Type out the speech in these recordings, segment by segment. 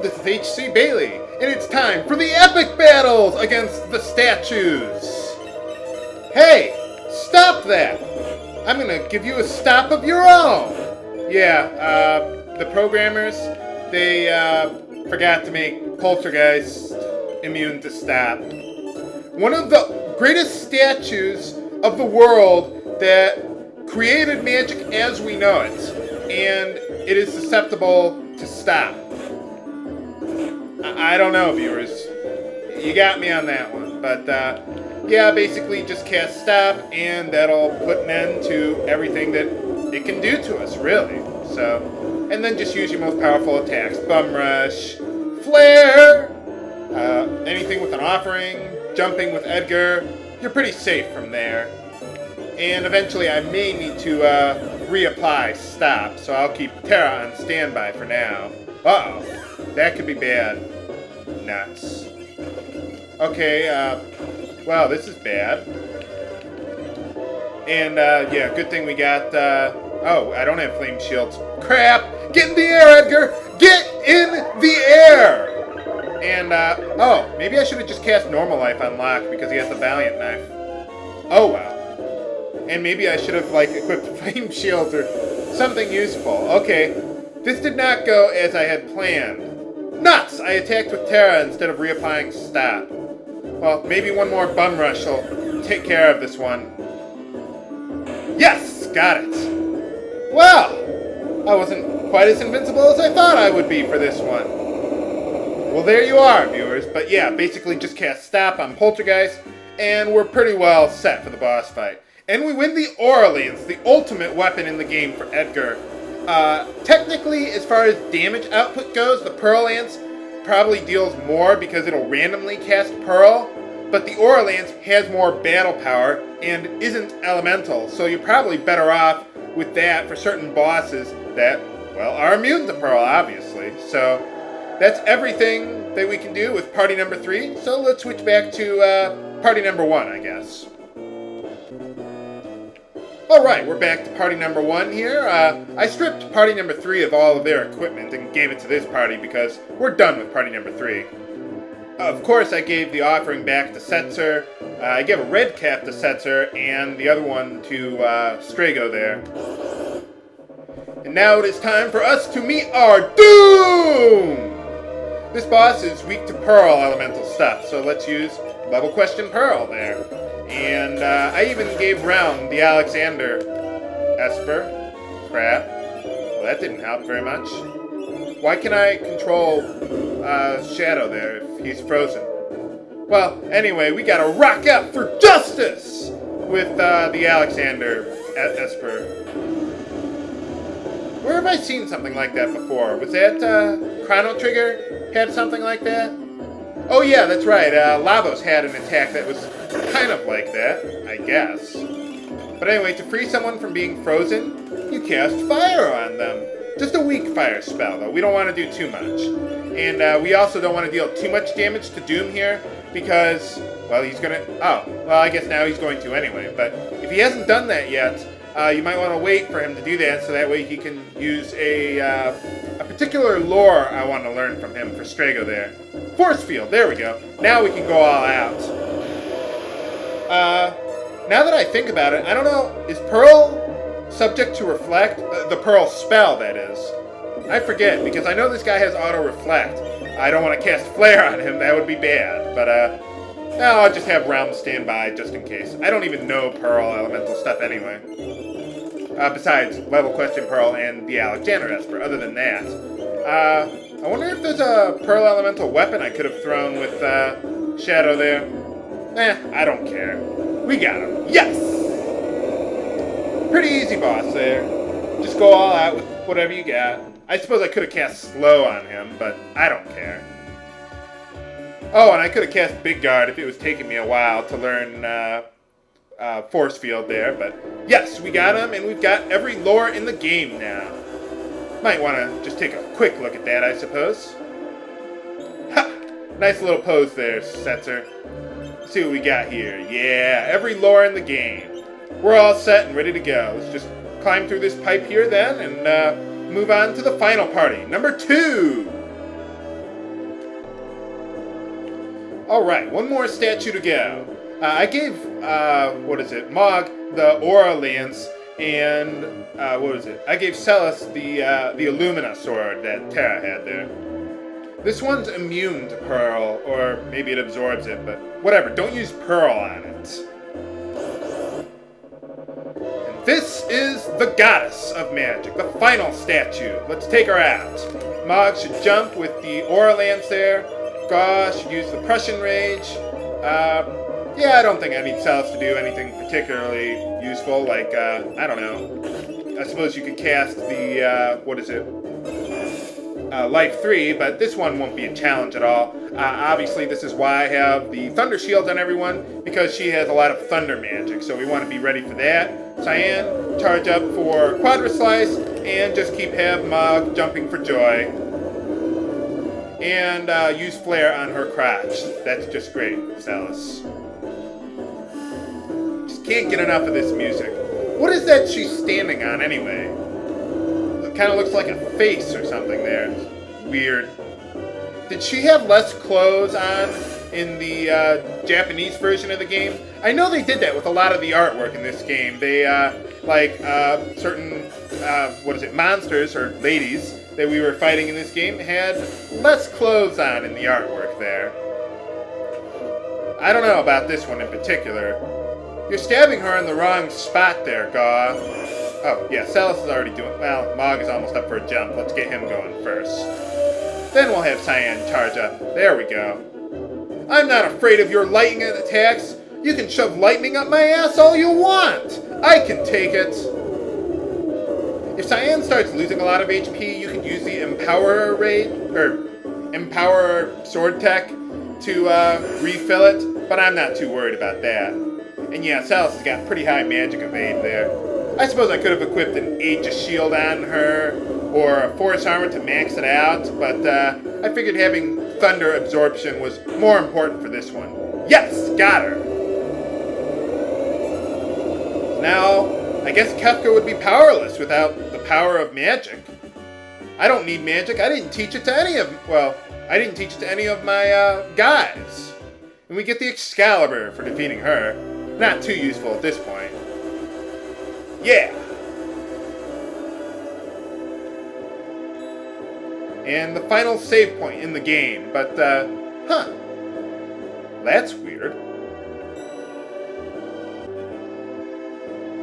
this is HC Bailey, and it's time for the epic battles against the statues. Hey, stop that! I'm gonna give you a stop of your own. Yeah, the programmers, they forgot to make Poltergeist immune to stop. One of the greatest statues of the world that created magic as we know it, and it is susceptible to stop. I don't know, viewers. You got me on that one, but yeah, basically just cast stop, and that'll put an end to everything that it can do to us, really. So, and then just use your most powerful attacks: Bum Rush, Flare, anything with an offering, jumping with Edgar. You're pretty safe from there. And eventually I may need to reapply stop, so I'll keep Terra on standby for now. Uh-oh, that could be bad. Nuts. Okay, well, this is bad. And, yeah, good thing we got, oh, I don't have flame shields. Crap! Get in the air, Edgar! Get in the air! And, oh, maybe I should have just cast Normal Life on Locke because he has the Valiant Knife. Oh, well. And maybe I should have, like, equipped flame shields or something useful. Okay, this did not go as I had planned. Nuts! I attacked with Terra instead of reapplying stop. Well, maybe one more Bum Rush will take care of this one. Yes! Got it. Well, I wasn't quite as invincible as I thought I would be for this one. Well, there you are, viewers. But yeah, basically just cast stop on Poltergeist, and we're pretty well set for the boss fight. And we win the Aura Lance, the ultimate weapon in the game for Edgar. Technically, as far as damage output goes, the Pearl Lance probably deals more because it'll randomly cast Pearl, but the Aura Lance has more battle power and isn't elemental, so you're probably better off with that for certain bosses that, well, are immune to Pearl, obviously. So that's everything that we can do with party number 3, so let's switch back to party number 1, I guess. Alright, we're back to party number 1 here. I stripped party number 3 of all of their equipment and gave it to this party because we're done with party number 3. Of course, I gave the offering back to Setzer. I gave a red cap to Setzer and the other one to Strago there. And now it is time for us to meet our doom! This boss is weak to Pearl elemental stuff, so let's use Level Question Pearl there. And I even gave Realm the Alexander Esper. Crap. Well, that didn't help very much. Why can I control Shadow there if he's frozen? Well, anyway, we gotta rock out for justice with the Alexander Esper. Where have I seen something like that before? Was that Chrono Trigger had something like that? Oh yeah, that's right. Lavos had an attack that was kind of like that, I guess. But anyway, to free someone from being frozen, you cast fire on them. Just a weak fire spell, though. We don't want to do too much. And we also don't want to deal too much damage to Doom here, because, well, he's going to... Oh, well, I guess now he's going to anyway. But if he hasn't done that yet, you might want to wait for him to do that, so that way he can use a particular lore I want to learn from him for Strago there. Force Field, there we go. Now we can go all out. Now that I think about it, I don't know, is Pearl subject to Reflect? The Pearl spell, that is. I forget, because I know this guy has auto-reflect. I don't want to cast Flare on him, that would be bad. But, no, I'll just have Realm stand by just in case. I don't even know Pearl elemental stuff anyway. Besides Level Question Pearl and the Alexander Esper, other than that. I wonder if there's a Pearl elemental weapon I could have thrown with Shadow there. I don't care. We got him. Yes! Pretty easy boss there. Just go all out with whatever you got. I suppose I could have cast Slow on him, but I don't care. Oh, and I could have cast Big Guard if it was taking me a while to learn Force Field there, but yes, we got him, and we've got every lore in the game now. Might want to just take a quick look at that, I suppose. Ha! Nice little pose there, Setzer. Let's see what we got here. Yeah, every lore in the game. We're all set and ready to go. Let's just climb through this pipe here then, and move on to the final party, number 2. Alright, one more statue to go. I gave, Mog the Aura Lance, and, I gave Celis the Illumina sword that Terra had there. This one's immune to Pearl, or maybe it absorbs it, but whatever, don't use Pearl on it. And this is the Goddess of Magic, the final statue. Let's take her out. Mog should jump with the Aura Lance there. Gaw should use the Prussian Rage. Yeah, I don't think I need Celis to do anything particularly useful, like, I don't know. I suppose you could cast the, Life 3, but this one won't be a challenge at all. Obviously, this is why I have the Thunder Shield on everyone, because she has a lot of Thunder magic, so we want to be ready for that. Cyan, charge up for Quadra Slice, and just keep Mog jumping for joy. And use Flare on her crotch. That's just great, Celis. Just can't get enough of this music. What is that she's standing on anyway? It kind of looks like a face or something there. It's weird. Did she have less clothes on in the Japanese version of the game? I know they did that with a lot of the artwork in this game. They, certain, monsters or ladies that we were fighting in this game had less clothes on in the artwork there. I don't know about this one in particular. You're stabbing her in the wrong spot there, Gaw. Oh, yeah, Celis is already doing... Well, Mog is almost up for a jump. Let's get him going first. Then we'll have Cyan charge up. There we go. I'm not afraid of your lightning attacks. You can shove lightning up my ass all you want. I can take it. If Cyan starts losing a lot of HP, you can use the Empower Sword Tech to refill it, but I'm not too worried about that. And yeah, Celis has got pretty high magic evade there. I suppose I could have equipped an Aegis Shield on her, or a Force Armor to max it out, but I figured having Thunder Absorption was more important for this one. Yes! Got her! Now, I guess Kefka would be powerless without the power of magic. I don't need magic. I didn't teach it to any of my guys. And we get the Excalibur for defeating her. Not too useful at this point. Yeah! And the final save point in the game, but, that's weird.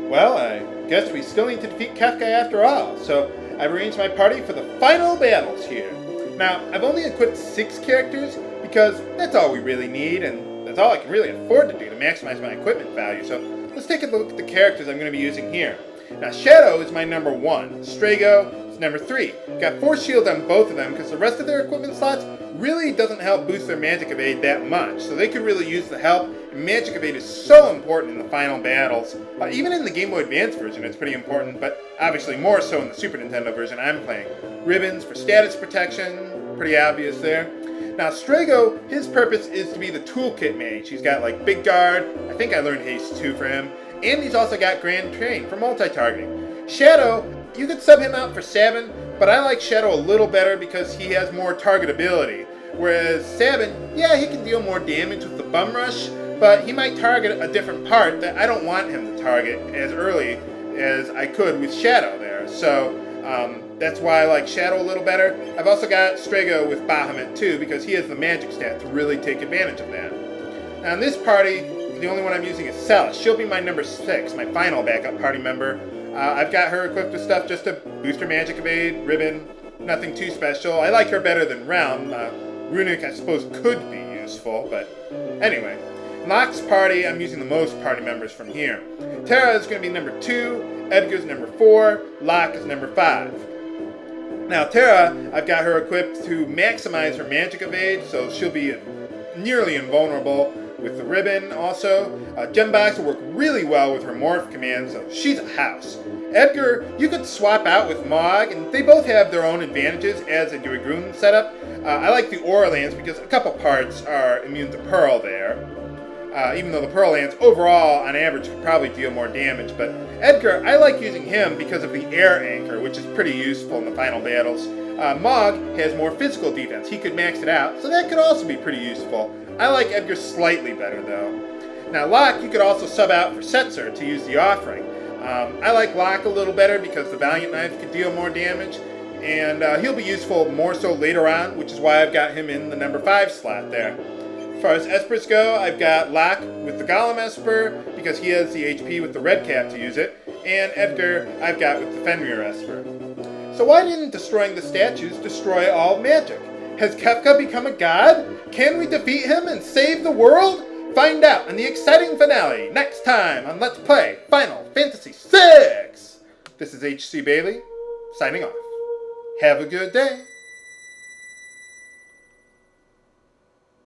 Well, I guess we still need to defeat Kefka after all, so I've arranged my party for the final battles here. Now, I've only equipped 6 characters because that's all we really need, and that's all I can really afford to do to maximize my equipment value, so let's take a look at the characters I'm going to be using here. Now, Shadow is my number 1, Strago is number 3. Got Force Shield on both of them because the rest of their equipment slots really doesn't help boost their magic evade that much, so they could really use the help, and magic evade is so important in the final battles. Even in the Game Boy Advance version it's pretty important, but obviously more so in the Super Nintendo version I'm playing. Ribbons for status protection, pretty obvious there. Now Strago, his purpose is to be the toolkit mage. He's got like Big Guard, I think I learned Haste 2 for him, and he's also got Grand Train for multi-targeting. Shadow, you could sub him out for Sabin, but I like Shadow a little better because he has more targetability. Whereas Sabin, yeah, he can deal more damage with the Bum Rush, but he might target a different part that I don't want him to target as early as I could with Shadow there. So that's why I like Shadow a little better. I've also got Strago with Bahamut too because he has the magic stat to really take advantage of that. Now in this party, the only one I'm using is Celis. She'll be my number 6, my final backup party member. I've got her equipped with stuff just to boost her magic evade, ribbon, nothing too special. I like her better than Realm. Runic, I suppose, could be useful, but anyway. In Locke's party, I'm using the most party members from here. Terra is going to be number 2, Edgar's number 4, Locke is number 5. Now Terra, I've got her equipped to maximize her magic evade, so she'll be nearly invulnerable with the ribbon also. Gembox will work really well with her morph command, so she's a house. Edgar, you could swap out with Mog, and they both have their own advantages as a Dragoon setup. I like the Aura Lance because a couple parts are immune to Pearl there. even though the Pearl Lance overall, on average, could probably deal more damage. But Edgar, I like using him because of the air anchor, which is pretty useful in the final battles. Mog has more physical defense. He could max it out, so that could also be pretty useful. I like Edgar slightly better, though. Now, Locke, you could also sub out for Setzer to use the offering. I like Locke a little better because the Valiant Knife could deal more damage, and he'll be useful more so later on, which is why I've got him in the number 5 slot there. As far as Espers go, I've got Locke with the Golem Esper because he has the HP with the red cap to use it, and Edgar I've got with the Fenrir Esper. So why didn't destroying the statues destroy all magic? Has Kefka become a god? Can we defeat him and save the world? Find out in the exciting finale next time on Let's Play Final Fantasy VI! This is HC Bailey, signing off. Have a good day.